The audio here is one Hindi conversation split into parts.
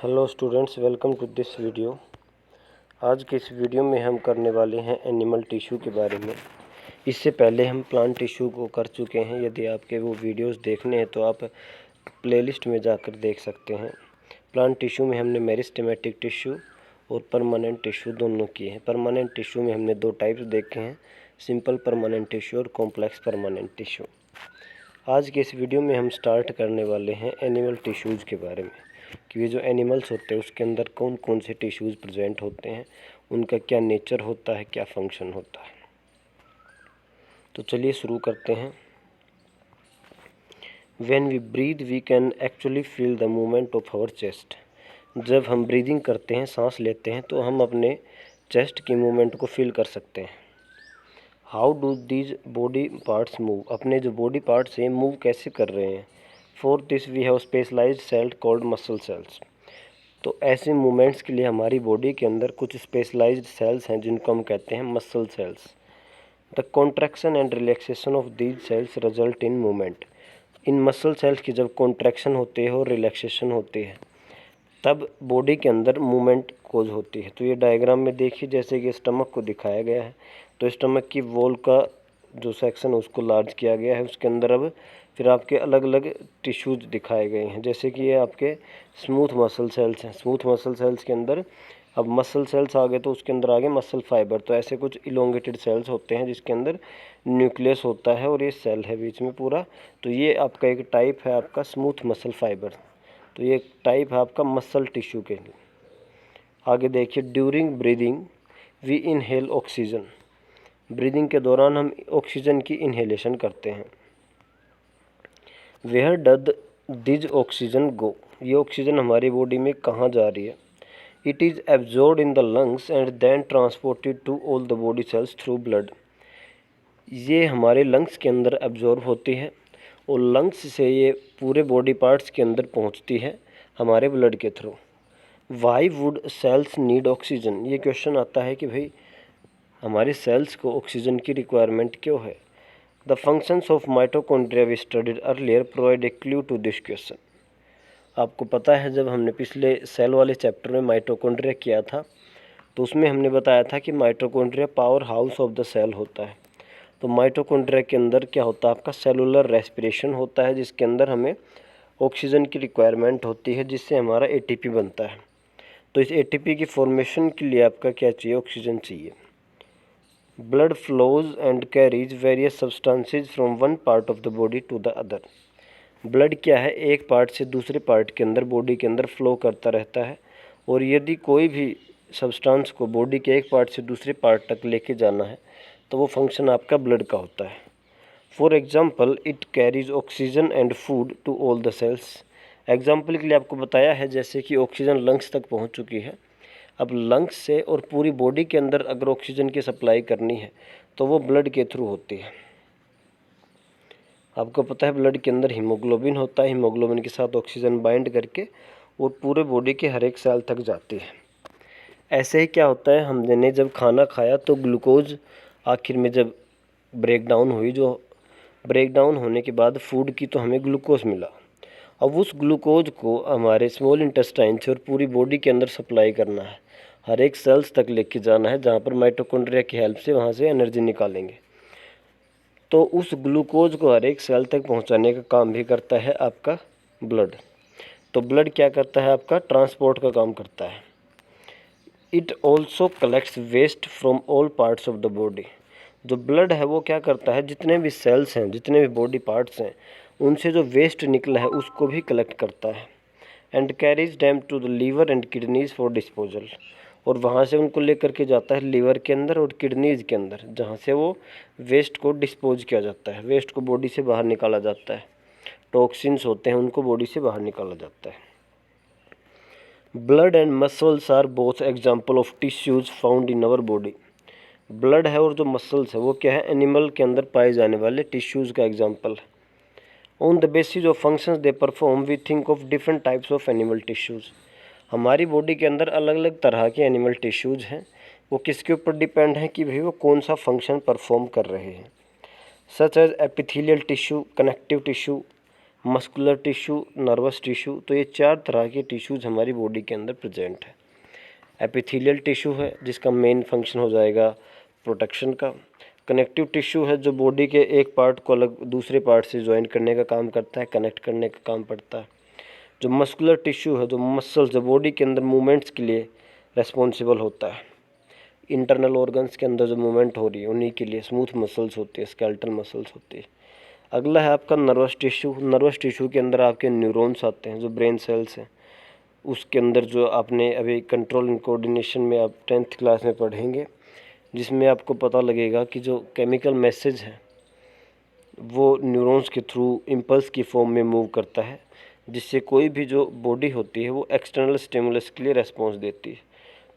Hello students, welcome to this video. आज के इस वीडियो में हम करने वाले हैं एनिमल टिश्यू के बारे में। इससे पहले हम प्लांट टिश्यू को कर चुके हैं। यदि आपके वो वीडियोस देखने हैं तो आप प्लेलिस्ट में जाकर देख सकते हैं। प्लांट टिश्यू में हमने मेरिस्टेमेटिक टिश्यू और परमानेंट टिश्यू दोनों किए हैं। परमानेंट टिश्यू में हमने दो टाइप्स देखे हैं, सिंपल परमानेंट टिश्यू और कॉम्प्लेक्स परमानेंट टिश्यू। आज के इस वीडियो में हम स्टार्ट करने वाले हैं एनिमल टिश्यूज़ के बारे में कि ये जो एनिमल्स होते हैं उसके अंदर कौन कौन से टिश्यूज़ प्रेजेंट होते हैं, उनका क्या नेचर होता है, क्या फंक्शन होता है। तो चलिए शुरू करते हैं। When we breathe we can actually feel the movement of our chest. जब हम ब्रीदिंग करते हैं, सांस लेते हैं, तो हम अपने चेस्ट की मूवमेंट को फील कर सकते हैं। How do these body parts move. अपने जो बॉडी पार्ट्स हैं मूव कैसे कर रहे हैं। For this we have specialised cells called muscle cells. तो ऐसे मूवमेंट्स के लिए हमारी बॉडी के अंदर कुछ स्पेशलाइज्ड सेल्स हैं जिनको हम कहते हैं muscle cells. The contraction and relaxation of these cells result in movement. In muscle cells की जब कॉन्ट्रैक्शन होती है और रिलैक्सेशन होती है तब बॉडी के अंदर मूवमेंट कोज होती है। तो ये डायग्राम में देखिए, जैसे कि स्टमक को दिखाया गया है, तो स्टमक की वॉल का जो सेक्शन उसको लार्ज किया गया है। उसके अंदर अब फिर आपके अलग अलग टिश्यूज दिखाए गए हैं, जैसे कि ये आपके स्मूथ मसल सेल्स हैं। स्मूथ मसल सेल्स के अंदर अब मसल सेल्स आ गए तो उसके अंदर आगे मसल फाइबर। तो ऐसे कुछ इलोंगेटेड सेल्स होते हैं जिसके अंदर न्यूक्लियस होता है और ये सेल है बीच में पूरा। तो ये आपका एक टाइप है आपका स्मूथ मसल फाइबर। तो ये टाइप है आपका मसल टिश्यू के लिए। आगे देखिए, during breathing we inhale oxygen. Breathing के दौरान हम ऑक्सीजन की इनहेलेशन करते हैं। Where did this oxygen go. ये ऑक्सीजन हमारी बॉडी में कहाँ जा रही है। It is absorb in the lungs and then transported to all the body cells through blood. ये हमारे लंग्स के अंदर एब्जॉर्ब होती है और लंग्स से ये पूरे बॉडी पार्ट्स के अंदर पहुंचती है हमारे ब्लड के through. Why would cells need oxygen. ये क्वेश्चन आता है कि भाई हमारे सेल्स को ऑक्सीजन की रिक्वायरमेंट क्यों है। The functions of mitochondria we studied earlier provide a clue to this question. आपको पता है जब हमने पिछले सेल वाले चैप्टर में माइटोकॉन्ड्रिया किया था तो उसमें हमने बताया था कि mitochondria power house of the cell होता है। तो माइटोकॉन्ड्रिया के अंदर क्या होता है, आपका सेलुलर रेस्पिरेशन होता है जिसके अंदर हमें ऑक्सीजन की रिक्वायरमेंट होती है जिससे हमारा एटीपी बनता है। तो इस एटीपी की फॉर्मेशन के लिए आपका क्या चाहिए, ऑक्सीजन चाहिए। Blood flows and carries various substances from one part of the body to the other. Blood क्या है, एक पार्ट से दूसरे पार्ट के अंदर बॉडी के अंदर फ्लो करता रहता है और यदि कोई भी सब्सटेंस को बॉडी के एक पार्ट से दूसरे पार्ट तक लेके जाना है तो वो फंक्शन आपका ब्लड का होता है। For example it carries oxygen and food to all the cells. Example के लिए आपको बताया है जैसे कि ऑक्सीजन लंग्स तक पहुंच चुकी है। अब लंग्स से और पूरी बॉडी के अंदर अगर ऑक्सीजन की सप्लाई करनी है तो वो ब्लड के थ्रू होती है। आपको पता है ब्लड के अंदर हीमोग्लोबिन होता है, हीमोग्लोबिन के साथ ऑक्सीजन बाइंड करके और पूरे बॉडी के हर एक सेल तक जाती है। ऐसे ही क्या होता है, हमने जब खाना खाया तो ग्लूकोज आखिर में जब ब्रेक डाउन हुई, जो ब्रेक डाउन होने के बाद फूड की तो हमें ग्लूकोज मिला। अब उस ग्लूकोज को हमारे स्मॉल इंटेस्टाइन से और पूरी बॉडी के अंदर सप्लाई करना है, हर एक सेल्स तक लेके जाना है जहाँ पर माइटोकॉन्ड्रिया की हेल्प से वहाँ से एनर्जी निकालेंगे। तो उस ग्लूकोज को हर एक सेल तक पहुँचाने का काम भी करता है आपका ब्लड। तो ब्लड क्या करता है, आपका ट्रांसपोर्ट का काम करता है। It also collects waste from all parts of the body. जो ब्लड है वो क्या करता है, जितने भी सेल्स हैं, जितने भी बॉडी पार्ट्स हैं, उनसे जो वेस्ट निकला है उसको भी कलेक्ट करता है। And carries them to the liver and kidneys for disposal. और वहाँ से उनको लेकर के जाता है लीवर के अंदर और किडनीज के अंदर, जहाँ से वो वेस्ट को डिस्पोज किया जाता है, वेस्ट को बॉडी से बाहर निकाला जाता है। टॉक्सिन्स होते हैं उनको बॉडी से बाहर निकाला जाता है। Blood and muscles are both example of tissues found in our body. Blood है और जो मसल्स है वो क्या है, एनिमल के अंदर पाए जाने वाले टिश्यूज़ का एग्जाम्पल है। On the basis of functions they perform we think of different types of animal tissues. हमारी बॉडी के अंदर अलग अलग तरह के एनिमल टिश्यूज़ हैं, वो किसके ऊपर डिपेंड है कि भाई वो कौन सा फंक्शन परफॉर्म कर रहे हैं। Such as epithelial tissue, connective tissue, muscular tissue, nervous tissue. तो ये 4 तरह के टिश्यूज़ हमारी बॉडी के अंदर प्रेजेंट है। एपिथेलियल टिश्यू है जिसका मेन फंक्शन हो जाएगा प्रोटेक्शन का। कनेक्टिव टिश्यू है जो बॉडी के एक पार्ट को अलग दूसरे पार्ट से ज्वाइन करने का काम करता है, कनेक्ट करने का काम पड़ता है। जो मस्कुलर टिश्यू है, जो मसल्स, जो बॉडी के अंदर मूवमेंट्स के लिए रेस्पॉन्सिबल होता है, इंटरनल ऑर्गन्स के अंदर जो मूवमेंट हो रही है उन्हीं के लिए स्मूथ मसल्स होती है, स्केलेटल मसल्स होती है। अगला है आपका नर्वस टिश्यू। नर्वस टिश्यू के अंदर आपके न्यूरॉन्स आते हैं जो ब्रेन सेल्स हैं। उसके अंदर जो आपने अभी कंट्रोल एंड कोऑर्डिनेशन में आप 10th क्लास में पढ़ेंगे, जिसमें आपको पता लगेगा कि जो केमिकल मैसेज है वो न्यूरॉन्स के थ्रू इम्पल्स की फॉर्म में मूव करता है, जिससे कोई भी जो बॉडी होती है वो एक्सटर्नल स्टिमुलस के लिए रेस्पॉन्स देती है।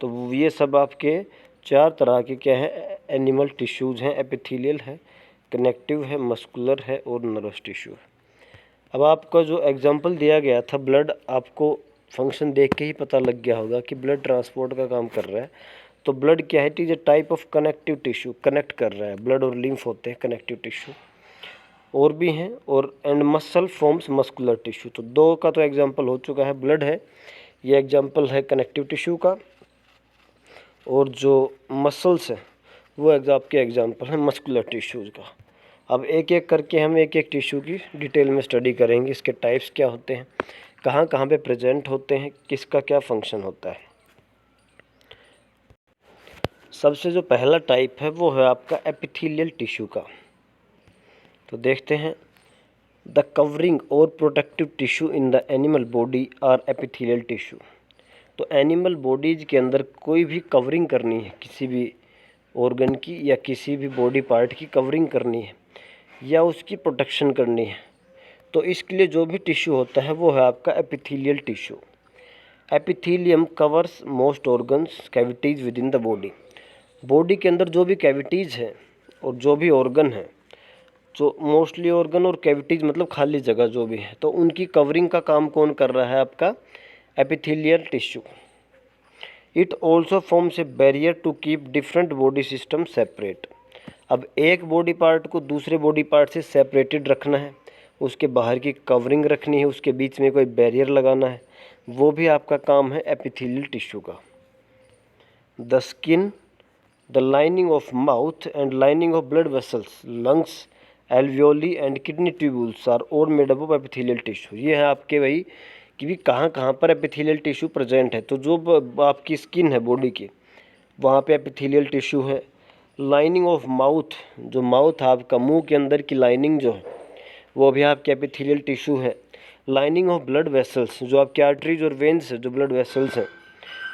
तो ये सब आपके 4 तरह के क्या है, एनिमल टिश्यूज़ हैं। एपिथेलियल है, कनेक्टिव है, मस्कुलर है और नर्वस टिश्यू है। अब आपका जो एग्जांपल दिया गया था ब्लड, आपको फंक्शन देख के ही पता लग गया होगा कि ब्लड ट्रांसपोर्ट का काम कर रहा है। तो ब्लड क्या है, it is a type of connective tissue, connect कर रहा है। ब्लड और लिम्फ होते हैं कनेक्टिव टिश्यू, और भी हैं। और and muscle forms muscular tissue. तो 2 का तो एग्जांपल हो चुका है, ब्लड है, ये एग्जांपल है कनेक्टिव टिश्यू का, और जो मसल्स है वो आपके एग्जांपल है मस्कुलर टिश्यूज़ का। अब एक एक करके हम एक एक टिश्यू की डिटेल में स्टडी करेंगे, इसके टाइप्स क्या होते हैं, कहाँ कहाँ पे प्रेजेंट होते हैं, किसका क्या फंक्शन होता है। सबसे जो पहला टाइप है वो है आपका एपिथेलियल टिश्यू का। तो देखते हैं, द कवरिंग और protective tissue in the animal body are epithelial tissue. तो एनिमल बॉडीज के अंदर कोई भी कवरिंग करनी है, किसी भी ऑर्गन की या किसी भी बॉडी पार्ट की कवरिंग करनी है या उसकी प्रोटेक्शन करनी है, तो इसके लिए जो भी टिश्यू होता है वो है आपका epithelial tissue. Epithelium covers most organs cavities with in the body. Body के अंदर जो भी कैविटीज़ हैं और जो भी ऑर्गन है, जो मोस्टली ऑर्गन और कैविटीज़ मतलब खाली जगह जो भी है, तो उनकी कवरिंग का काम कौन कर रहा है, आपका epithelial tissue. It also forms a barrier to keep different body system separate. अब एक बॉडी पार्ट को दूसरे बॉडी पार्ट से सेपरेटेड रखना है, उसके बाहर की कवरिंग रखनी है, उसके बीच में कोई बैरियर लगाना है, वो भी आपका काम है एपिथेलियल टिश्यू का। The skin, the lining of mouth and lining of blood vessels, lungs, alveoli and kidney tubules are all made up of epithelial tissue. ये है आपके भाई कि भी कहाँ कहाँ पर एपिथेलियल टिश्यू प्रेजेंट है। तो जो आपकी स्किन है बॉडी की, वहाँ पे एपिथेलियल टिश्यू है। लाइनिंग ऑफ माउथ, जो माउथ है आपका, मुंह के अंदर की लाइनिंग जो है वो भी आपके एपिथेलियल टिश्यू है। लाइनिंग ऑफ ब्लड वेसल्स, जो आपके आर्टरीज और वेन्स है, जो ब्लड वेसल्स हैं,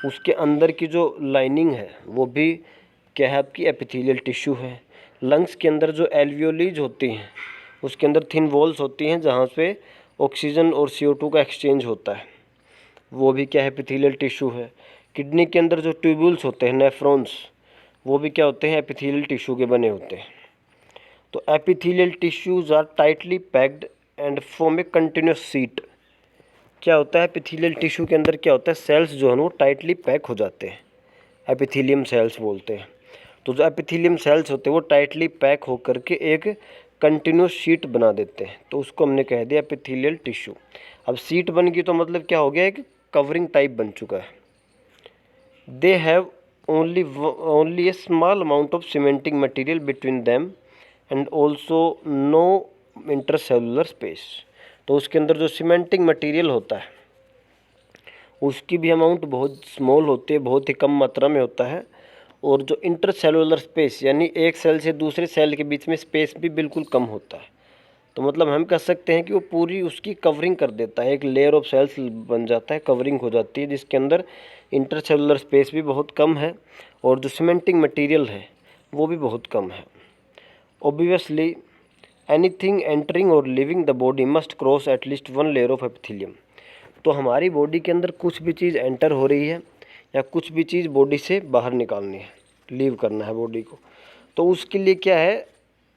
उसके अंदर की जो लाइनिंग है वो भी क्या है, आपकी एपिथेलियल टिश्यू है। लंग्स के अंदर जो एल्वियोलीज होती हैं, उसके अंदर थिन वॉल्स होती हैं जहाँ पे ऑक्सीजन और CO2 का एक्सचेंज होता है, वो भी क्या है, एपिथेलियल टिश्यू है। किडनी के अंदर जो ट्यूब्यूल्स होते हैं, नेफ्रॉन्स, वो भी क्या होते हैं, एपिथेलियल टिश्यू के बने होते हैं। तो epithelial tissues are tightly packed and form a continuous sheet. क्या होता है एपिथेलियल टिश्यू के अंदर, क्या होता है, सेल्स जो है वो टाइटली पैक हो जाते हैं, एपिथेलियम सेल्स बोलते हैं। तो जो एपिथेलियम सेल्स होते हैं वो टाइटली पैक होकर के एक कंटिन्यूस शीट बना देते हैं, तो उसको हमने कह दिया एपिथेलियल टिश्यू। अब सीट बन गई तो मतलब क्या हो गया, एक कवरिंग टाइप बन चुका है। They have only a small amount of cementing material between them and also no intercellular space. तो उसके अंदर जो सीमेंटिंग मटेरियल होता है उसकी भी अमाउंट बहुत स्मॉल होती है, बहुत ही कम मात्रा में होता है। और जो इंटरसेलुलर स्पेस यानी एक सेल से दूसरे सेल के बीच में स्पेस भी बिल्कुल कम होता है। तो मतलब हम कह सकते हैं कि वो पूरी उसकी कवरिंग कर देता है, एक लेयर ऑफ सेल्स बन जाता है, कवरिंग हो जाती है, जिसके अंदर इंटरसेलुलर स्पेस भी बहुत कम है और जो सीमेंटिंग मटेरियल है वो भी बहुत कम है। ऑब्वियसली एनीथिंग एंटरिंग और living the body must cross at least one layer of epithelium. तो हमारी बॉडी के अंदर कुछ भी चीज़ एंटर हो रही है या कुछ भी चीज़ बॉडी से बाहर निकालनी है, लीव करना है बॉडी को, तो उसके लिए क्या है,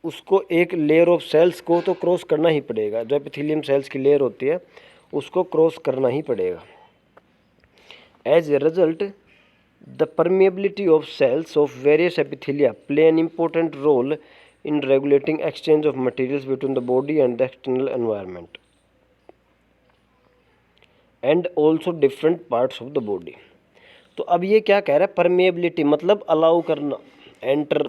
उसको एक लेयर ऑफ सेल्स को तो क्रॉस करना ही पड़ेगा। जो एपिथेलियम सेल्स की लेयर होती है उसको क्रॉस करना ही पड़ेगा। As a result the permeability of cells of various epithelia play an important role in regulating exchange of materials between the body and the external environment. And also different parts of the body. तो अब ये क्या कह रहा है, परमेबिलिटी मतलब अलाउ करना, एंटर